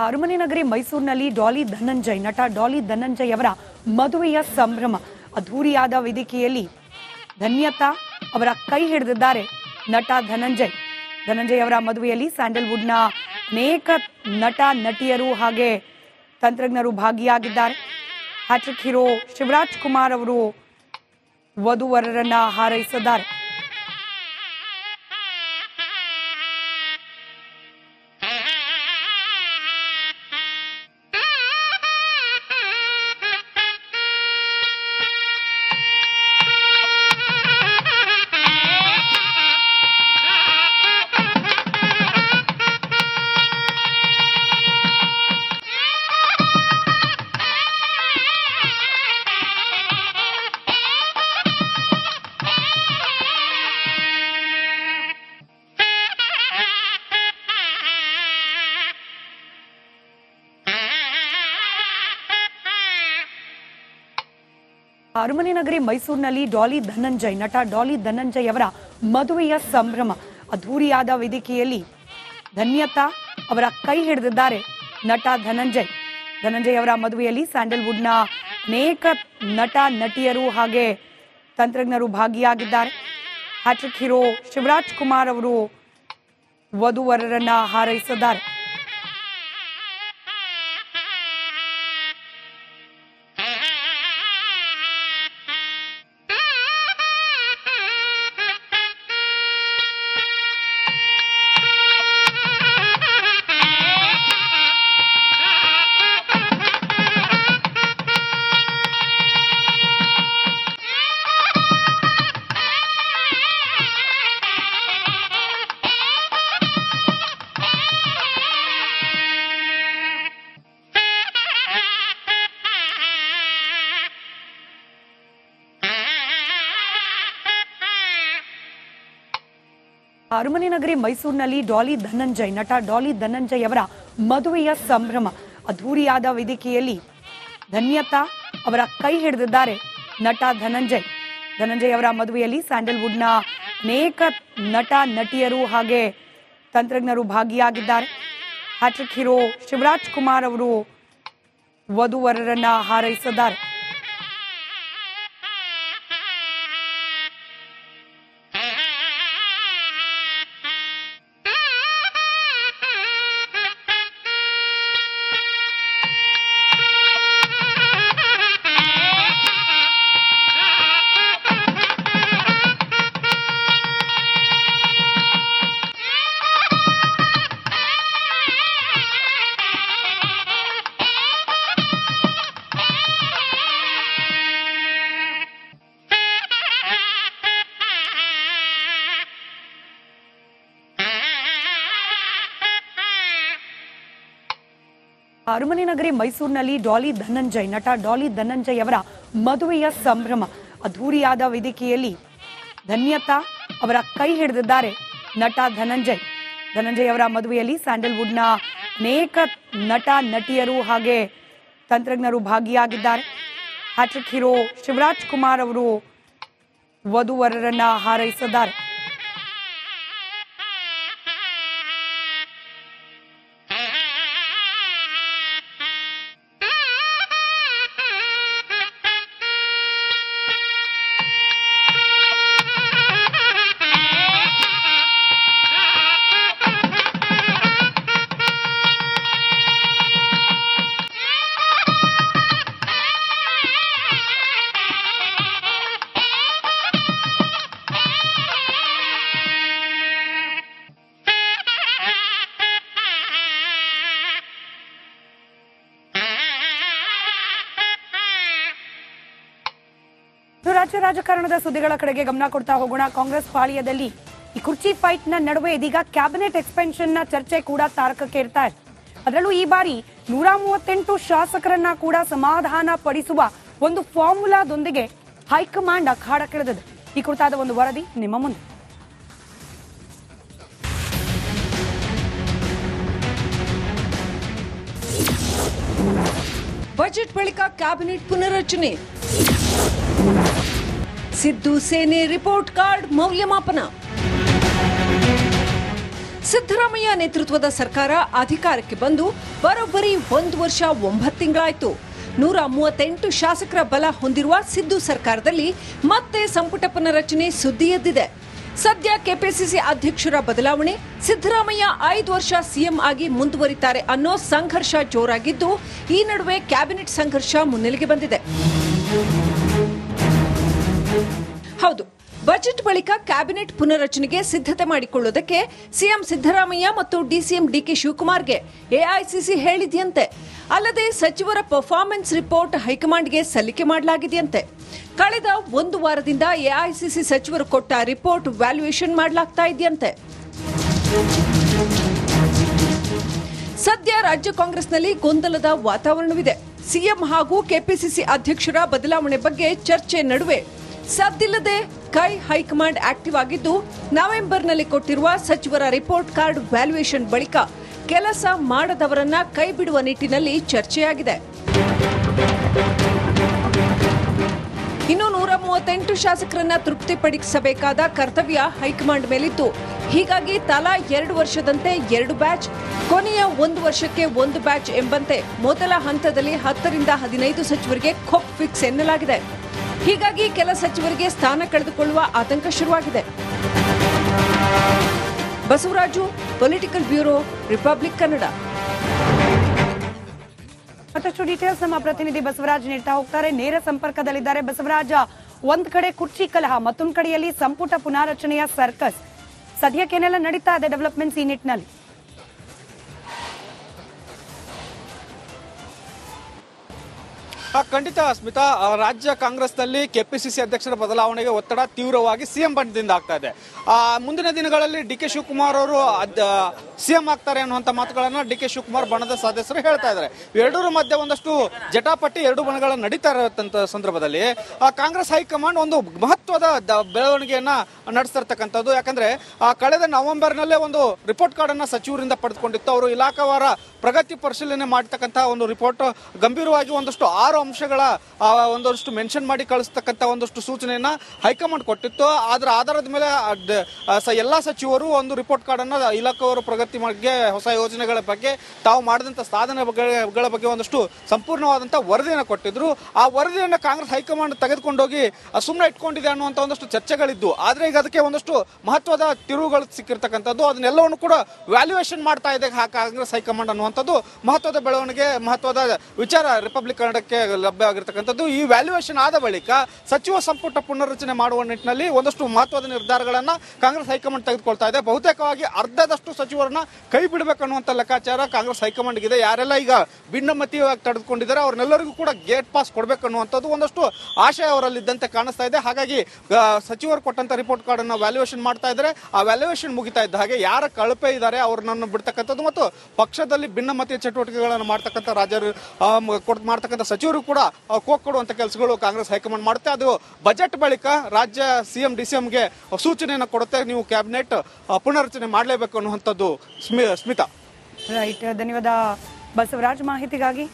ಅರಮನೆ ನಗರಿ ಮೈಸೂರಿನಲ್ಲಿ ಡಾಲಿ ಧನಂಜಯ್ ನಟ ಡಾಲಿ ಧನಂಜಯ್ ಅವರ ಮದುವೆಯ ಸಂಭ್ರಮ ಅದ್ಧೂರಿಯಾದ ವೇದಿಕೆಯಲ್ಲಿ ಧನ್ಯತಾ ಅವರ ಕೈ ಹಿಡಿದಿದ್ದಾರೆ ನಟ ಧನಂಜಯ್ ಅವರ ಮದುವೆಯಲ್ಲಿ ಸ್ಯಾಂಡಲ್ವುಡ್ನ ಅನೇಕ ನಟ ನಟಿಯರು ಹಾಗೆ ತಂತ್ರಜ್ಞರು ಭಾಗಿಯಾಗಿದ್ದಾರೆ. ಹ್ಯಾಟ್ರಿಕ್ ಹೀರೋ ಶಿವರಾಜ್ ಕುಮಾರ್ ಅವರು ವಧುವರರನ್ನ ಹಾರೈಸಿದ್ದಾರೆ. ಅರಮನೆ ನಗರಿ ಮೈಸೂರಿನಲ್ಲಿ ಡಾಲಿ ಧನಂಜಯ್ ನಟ ಡಾಲಿ ಧನಂಜಯ್ ಅವರ ಮದುವೆಯ ಸಂಭ್ರಮ ಅದ್ಧೂರಿಯಾದ ವೇದಿಕೆಯಲ್ಲಿ ಧನ್ಯತಾ ಅವರ ಕೈ ಹಿಡಿದಿದ್ದಾರೆ ನಟ ಧನಂಜಯ್ ಅವರ ಮದುವೆಯಲ್ಲಿ ಸ್ಯಾಂಡಲ್ವುಡ್ನ ಅನೇಕ ನಟ ನಟಿಯರು ಹಾಗೆ ತಂತ್ರಜ್ಞರು ಭಾಗಿಯಾಗಿದ್ದಾರೆ. ಹ್ಯಾಟ್ರಿಕ್ ಹೀರೋ ಶಿವರಾಜ್ ಕುಮಾರ್ ಅವರು ವಧುವರರನ್ನ ಹಾರೈಸಿದ್ದಾರೆ. ಅರಮನೆ ನಗರಿ ಮೈಸೂರಿನಲ್ಲಿ ಡಾಲಿ ಧನಂಜಯ್ ನಟ ಡಾಲಿ ಧನಂಜಯ್ ಅವರ ಮದುವೆಯ ಸಂಭ್ರಮ ಅದ್ಧೂರಿಯಾದ ವೇದಿಕೆಯಲ್ಲಿ ಧನ್ಯತಾ ಅವರ ಕೈ ಹಿಡಿದಿದ್ದಾರೆ ನಟ ಧನಂಜಯ್ ಅವರ ಮದುವೆಯಲ್ಲಿ ಸ್ಯಾಂಡಲ್ವುಡ್ನ ಅನೇಕ ನಟ ನಟಿಯರು ಹಾಗೆ ತಂತ್ರಜ್ಞರು ಭಾಗಿಯಾಗಿದ್ದಾರೆ. ಹ್ಯಾಟ್ರಿಕ್ ಹೀರೋ ಶಿವರಾಜ್ ಕುಮಾರ್ ಅವರು ವಧುವರರನ್ನ ಹಾರೈಸಿದ್ದಾರೆ. ಅರಮನೆ ನಗರಿ ಮೈಸೂರಿನಲ್ಲಿ ಡಾಲಿ ಧನಂಜಯ್ ನಟ ಡಾಲಿ ಧನಂಜಯ್ ಅವರ ಮದುವೆಯ ಸಂಭ್ರಮ ಅದ್ಧೂರಿಯಾದ ವೇದಿಕೆಯಲ್ಲಿ ಧನ್ಯತಾ ಅವರ ಕೈ ಹಿಡಿದಿದ್ದಾರೆ ನಟ ಧನಂಜಯ್ ಅವರ ಮದುವೆಯಲ್ಲಿ ಸ್ಯಾಂಡಲ್ವುಡ್ನ ಅನೇಕ ನಟ ನಟಿಯರು ಹಾಗೆ ತಂತ್ರಜ್ಞರು ಭಾಗಿಯಾಗಿದ್ದಾರೆ. ಹ್ಯಾಟ್ರಿಕ್ ಹೀರೋ ಶಿವರಾಜ್ ಕುಮಾರ್ ಅವರು ವಧುವರರನ್ನ ಹಾರೈಸಿದ್ದಾರೆ. ರಾಜ್ಯ ರಾಜಕಾರಣದ ಸುದ್ದಿಗಳ ಕಡೆಗೆ ಗಮನ ಕೊಡ್ತಾ ಹೋಗೋಣ. ಕಾಂಗ್ರೆಸ್ ಪಾಳ್ಯದಲ್ಲಿ ಈ ಕುರ್ಚಿ ಫೈಟ್ ನ ನಡುವೆ ಇದೀಗ ಕ್ಯಾಬಿನೆಟ್ ಎಕ್ಸ್ಪೆನ್ಷನ್ ನ ಚರ್ಚೆ ಕೂಡ ತಾರಕಕ್ಕೆ ಇರ್ತಾ ಇದೆ. ಅದರಲ್ಲೂ ಈ ಬಾರಿ 138 ಶಾಸಕರನ್ನ ಕೂಡ ಸಮಾಧಾನ ಪಡಿಸುವ ಒಂದು ಫಾರ್ಮುಲಾದೊಂದಿಗೆ ಹೈಕಮಾಂಡ್ ಅಖಾಡಕ್ಕಿಳಿದಿದೆ. ಈ ಕುರಿತಾದ ಒಂದು ವರದಿ ನಿಮ್ಮ ಮುಂದೆ. ಬಜೆಟ್ ಬಳಿಕ ಕ್ಯಾಬಿನೆಟ್ ಪುನರ್ರಚನೆ, ಸಿದ್ದು ಸೇನೆ ರಿಪೋರ್ಟ್ ಕಾರ್ಡ್ ಮೌಲ್ಯಮಾಪನ, ಸಿದ್ದರಾಮಯ್ಯ ನೇತೃತ್ವದ ಸರ್ಕಾರ ಅಧಿಕಾರಕ್ಕೆ ಬಂದು ಬರೋಬ್ಬರಿ 1 ವರ್ಷ 9 ತಿಂಗಳಾಯಿತು. 138 ಶಾಸಕರ ಬಲ ಹೊಂದಿರುವ ಸಿದ್ದು ಸರ್ಕಾರದಲ್ಲಿ ಮತ್ತೆ ಸಂಪುಟ ಪುನರಚನೆ ಸುದ್ದಿ ಎದ್ದಿದೆ. ಸದ್ಯ ಕೆಪಿಸಿಸಿ ಅಧ್ಯಕ್ಷರ ಬದಲಾವಣೆ, ಸಿದ್ದರಾಮಯ್ಯ 5 ವರ್ಷ ಸಿಎಂ ಆಗಿ ಮುಂದುವರಿತಾರೆ ಅನ್ನೋ ಸಂಘರ್ಷ ಜೋರಾಗಿದ್ದು, ಈ ನಡುವೆ ಕ್ಯಾಬಿನೆಟ್ ಸಂಘರ್ಷ ಮುನ್ನೆಲೆಗೆ ಬಂದಿದೆ. ಹೌದು, ಬಜೆಟ್ ಬಳಿಕ ಕ್ಯಾಬಿನೆಟ್ ಪುನರಚನೆಗೆ ಸಿದ್ಧತೆ ಮಾಡಿಕೊಳ್ಳುವುದಕ್ಕೆ ಸಿಎಂ ಸಿದ್ದರಾಮಯ್ಯ ಮತ್ತು ಡಿಸಿಎಂ ಡಿಕೆ ಶಿವಕುಮಾರ್ಗೆ ಎಐಸಿಸಿ ಹೇಳಿದೆಯಂತೆ. ಅಲ್ಲದೆ ಸಚಿವರ ಪರ್ಫಾರ್ಮೆನ್ಸ್ ರಿಪೋರ್ಟ್ ಹೈಕಮಾಂಡ್ಗೆ ಸಲ್ಲಿಕೆ ಮಾಡಲಾಗಿದೆಯಂತೆ. ಕಳೆದ 1 ವಾರದಿಂದ ಎಐಸಿಸಿ ಸಚಿವರು ಕೊಟ್ಟ ರಿಪೋರ್ಟ್ ವ್ಯಾಲ್ಯೂಯೇಷನ್ ಮಾಡಲಾಗ್ತಾ ಇದೆಯಂತೆ. ಸದ್ಯ ರಾಜ್ಯ ಕಾಂಗ್ರೆಸ್ನಲ್ಲಿ ಗೊಂದಲದ ವಾತಾವರಣವಿದೆ. ಸಿಎಂ ಹಾಗೂ ಕೆಪಿಸಿಸಿ ಅಧ್ಯಕ್ಷರ ಬದಲಾವಣೆ ಬಗ್ಗೆ ಚರ್ಚೆ ನಡುವೆ ಸದ್ದಿಲ್ಲದೆ ಹೈಕಮಾಂಡ್ ಆಕ್ಟಿವ್ ಆಗಿದ್ದು, ನವೆಂಬರ್ನಲ್ಲಿ ಕೊಟ್ಟಿರುವ ಸಚಿವರ ರಿಪೋರ್ಟ್ ಕಾರ್ಡ್ ವ್ಯಾಲ್ಯೂಯೇಷನ್ ಬಳಿಕ ಕೆಲಸ ಮಾಡದವರನ್ನ ಕೈ ಬಿಡುವ ನಿಟ್ಟಿನಲ್ಲಿ ಚರ್ಚೆಯಾಗಿದೆ. ಇನ್ನು 138 ಶಾಸಕರನ್ನ ತೃಪ್ತಿಪಡಿಸಬೇಕಾದ ಕರ್ತವ್ಯ ಹೈಕಮಾಂಡ್ ಮೇಲಿತ್ತು. ಹೀಗಾಗಿ ತಲಾ 2 ವರ್ಷದಂತೆ 2 ಬ್ಯಾಚ್, ಕೊನೆಯ 1 ವರ್ಷಕ್ಕೆ 1 ಬ್ಯಾಚ್ ಎಂಬಂತೆ ಮೊದಲ ಹಂತದಲ್ಲಿ 10 ರಿಂದ 15 ಸಚಿವರಿಗೆ ಖೋಪ್ ಫಿಕ್ಸ್ ಎನ್ನಲಾಗಿದೆ. ಹೀಗಾಗಿ ಕೆಲ ಸಚಿವರಿಗೆ ಸ್ಥಾನ ಕಳೆದುಕೊಳ್ಳುವ ಆತಂಕ ಶುರುವಾಗಿದೆ. Basavaraju, political bureau, republic Kannada. ಮತ್ತಷ್ಟು ಡೀಟೇಲ್ಸ್ ನಮ್ಮ ಪ್ರತಿನಿಧಿ ಬಸವರಾಜ್ ನೀಡ್ತಾ ಹೋಗ್ತಾರೆ. ನೇರ ಸಂಪರ್ಕದಲ್ಲಿದ್ದಾರೆ ಬಸವರಾಜ. ಒಂದ್ ಕಡೆ ಕುರ್ಚಿ ಕಲಹ, ಮತ್ತೊಂದ್ ಕಡೆಯಲ್ಲಿ ಸಂಪುಟ ಪುನಾರಚನೆಯ ಸರ್ಕಸ್. ಸದ್ಯಕ್ಕೇನೆಲ್ಲ ನಡೀತಾ ಇದೆ ಡೆವಲಪ್ಮೆಂಟ್ಸ್ ಈ ನಿಟ್ಟಿನಲ್ಲಿ? ಖಂಡಿತ ಸ್ಮಿತಾ, ರಾಜ್ಯ ಕಾಂಗ್ರೆಸ್ನಲ್ಲಿ ಕೆಪಿಸಿಸಿ ಅಧ್ಯಕ್ಷರ ಬದಲಾವಣೆಗೆ ಒತ್ತಡ ತೀವ್ರವಾಗಿ ಸಿಎಂ ಬಣದಿಂದ ಆಗ್ತಾ ಇದೆ. ಮುಂದಿನ ದಿನಗಳಲ್ಲಿ ಡಿಕೆ ಶಿವಕುಮಾರ್ ಅವರು ಸಿಎಂ ಆಗ್ತಾರೆ ಅನ್ನುವಂಥ ಮಾತುಗಳನ್ನ ಡಿಕೆ ಶಿವಕುಮಾರ್ ಬಣದ ಸದಸ್ಯರು ಹೇಳ್ತಾ ಇದ್ದಾರೆ. ಎರಡರ ಮಧ್ಯೆ ಒಂದಷ್ಟು ಜಟಾಪಟಿ ಎರಡು ಬಣಗಳ ನಡೀತಾ ಇರತಕ್ಕಂಥ ಸಂದರ್ಭದಲ್ಲಿ ಕಾಂಗ್ರೆಸ್ ಹೈಕಮಾಂಡ್ ಒಂದು ಮಹತ್ವದ ಬೆಳವಣಿಗೆಯನ್ನ ನಡೆಸ್ತಿರ್ತಕ್ಕಂಥದ್ದು. ಯಾಕಂದ್ರೆ ಕಳೆದ ನವೆಂಬರ್ನಲ್ಲೇ ಒಂದು ರಿಪೋರ್ಟ್ ಕಾರ್ಡ್ ಅನ್ನ ಸಚಿವರಿಂದ ಪಡೆದುಕೊಂಡಿತ್ತು. ಅವರು ಇಲಾಖಾವಾರ ಪ್ರಗತಿ ಪರಿಶೀಲನೆ ಮಾಡತಕ್ಕಂಥ ಒಂದು ರಿಪೋರ್ಟ್ ಗಂಭೀರವಾಗಿ ಒಂದಷ್ಟು 6 ಅಂಶಗಳ ಒಂದಷ್ಟು ಮೆನ್ಷನ್ ಮಾಡಿ ಕಳಿಸ್ತಕ್ಕಂಥ ಒಂದಷ್ಟು ಸೂಚನೆಯನ್ನ ಹೈಕಮಾಂಡ್ ಕೊಟ್ಟಿತ್ತು. ಅದರ ಆಧಾರದ ಮೇಲೆ ಎಲ್ಲಾ ಸಚಿವರು ಒಂದು ರಿಪೋರ್ಟ್ ಕಾರ್ಡ್ ಅನ್ನ ಇಲಾಖೆಯವರು ಪ್ರಗತಿ ಬಗ್ಗೆ, ಹೊಸ ಯೋಜನೆಗಳ ಬಗ್ಗೆ, ತಾವು ಮಾಡಿದಂಥ ಸಾಧನೆಗಳ ಬಗ್ಗೆ ಒಂದಷ್ಟು ಸಂಪೂರ್ಣವಾದಂತಹ ವರದಿಯನ್ನು ಕೊಟ್ಟಿದ್ರು. ಆ ವರದಿಯನ್ನು ಕಾಂಗ್ರೆಸ್ ಹೈಕಮಾಂಡ್ ತೆಗೆದುಕೊಂಡೋಗಿ ಸುಮ್ಮನೆ ಇಟ್ಕೊಂಡಿದೆ ಅನ್ನುವಂಥ ಒಂದಷ್ಟು ಚರ್ಚೆಗಳಿದ್ದು. ಆದ್ರೆ ಈಗ ಅದಕ್ಕೆ ಒಂದಷ್ಟು ಮಹತ್ವದ ತಿರುವುಗಳು ಸಿಕ್ಕಿರ್ತಕ್ಕಂಥದ್ದು. ಅದನ್ನೆಲ್ಲವನ್ನು ಕೂಡ ವ್ಯಾಲ್ಯೂಯೇಷನ್ ಮಾಡ್ತಾ ಇದೆ ಕಾಂಗ್ರೆಸ್ ಹೈಕಮಾಂಡ್ ಅನ್ನುವಂಥದ್ದು ಮಹತ್ವದ ಬೆಳವಣಿಗೆ, ಮಹತ್ವದ ವಿಚಾರ ರಿಪಬ್ಲಿಕ್ ಕನ್ನಡಕ್ಕೆ ಲಭ್ಯವಾಗಿರ್ತಕ್ಕಂಥದ್ದು. ಈ ವ್ಯಾಲ್ಯೂಯೇಷನ್ ಆದ ಬಳಿಕ ಸಚಿವ ಸಂಪುಟ ಪುನರ್ರಚನೆ ಮಾಡುವ ನಿಟ್ಟಿನಲ್ಲಿ ಒಂದಷ್ಟು ಮಹತ್ವದ ನಿರ್ಧಾರಗಳನ್ನ ಕಾಂಗ್ರೆಸ್ ಹೈಕಮಾಂಡ್ ತೆಗೆದುಕೊಳ್ತಾ ಇದೆ. ಬಹುತೇಕವಾಗಿ ಅರ್ಧದಷ್ಟು ಸಚಿವರನ್ನ ಕೈ ಬಿಡಬೇಕನ್ನುವಂಥ ಲೆಕ್ಕಾಚಾರ ಕಾಂಗ್ರೆಸ್ ಹೈಕಮಾಂಡ್ ಇದೆ. ಯಾರೆಲ್ಲ ಈಗ ಭಿನ್ನಮತೀಯವಾಗಿ ತಡೆದುಕೊಂಡಿದ್ದಾರೆ ಅವ್ರನ್ನೆಲ್ಲರಿಗೂ ಕೂಡ ಗೇಟ್ ಪಾಸ್ ಕೊಡಬೇಕನ್ನುವಂಥದ್ದು ಒಂದಷ್ಟು ಆಶಯ ಅವರಲ್ಲಿದ್ದಂತೆ ಕಾಣಿಸ್ತಾ ಇದೆ. ಹಾಗಾಗಿ ಸಚಿವರು ಕೊಟ್ಟಂತ ರಿಪೋರ್ಟ್ ಕಾರ್ಡ್ ಅನ್ನ ವ್ಯಾಲ್ಯೂಯೇಷನ್ ಮಾಡ್ತಾ ಇದ್ದಾರೆ. ಆ ವ್ಯಾಲ್ಯೂಯೇಷನ್ ಮುಗಿತಾ ಇದ್ದ ಹಾಗೆ ಯಾರ ಕಳಪೆ ಇದ್ದಾರೆ ಅವ್ರನ್ನ ಬಿಡ್ತಕ್ಕಂಥದ್ದು ಮತ್ತು ಪಕ್ಷದಲ್ಲಿ ಭಿನ್ನಮತೀಯ ಚಟುವಟಿಕೆಗಳನ್ನು ಮಾಡ್ತಕ್ಕಂಥ ಮಾಡ್ತಕ್ಕಂಥ ಸಚಿವರು ಕೂಡ ಕೋಕ್ ಕೊಡುವಂತ ಕೆಲಸಗಳು ಕಾಂಗ್ರೆಸ್ ಹೈಕಮಾಂಡ್ ಮಾಡುತ್ತೆ. ಅದು ಬಜೆಟ್ ಬಳಿಕ ರಾಜ್ಯ ಸಿಎಂ ಡಿಸಿಎಂಗೆ ಸೂಚನೆಯನ್ನು ಕೊಡುತ್ತೆ. ನೀವು ಕ್ಯಾಬಿನೆಟ್ ಪುನರ್ರಚನೆ ಮಾಡಲೇಬೇಕು ಅನ್ನುವಂಥದ್ದು. ಸ್ಮಿತಾ. ರೈಟ್, ಧನ್ಯವಾದ ಬಸವರಾಜ್ ಮಾಹಿತಿಗಾಗಿ.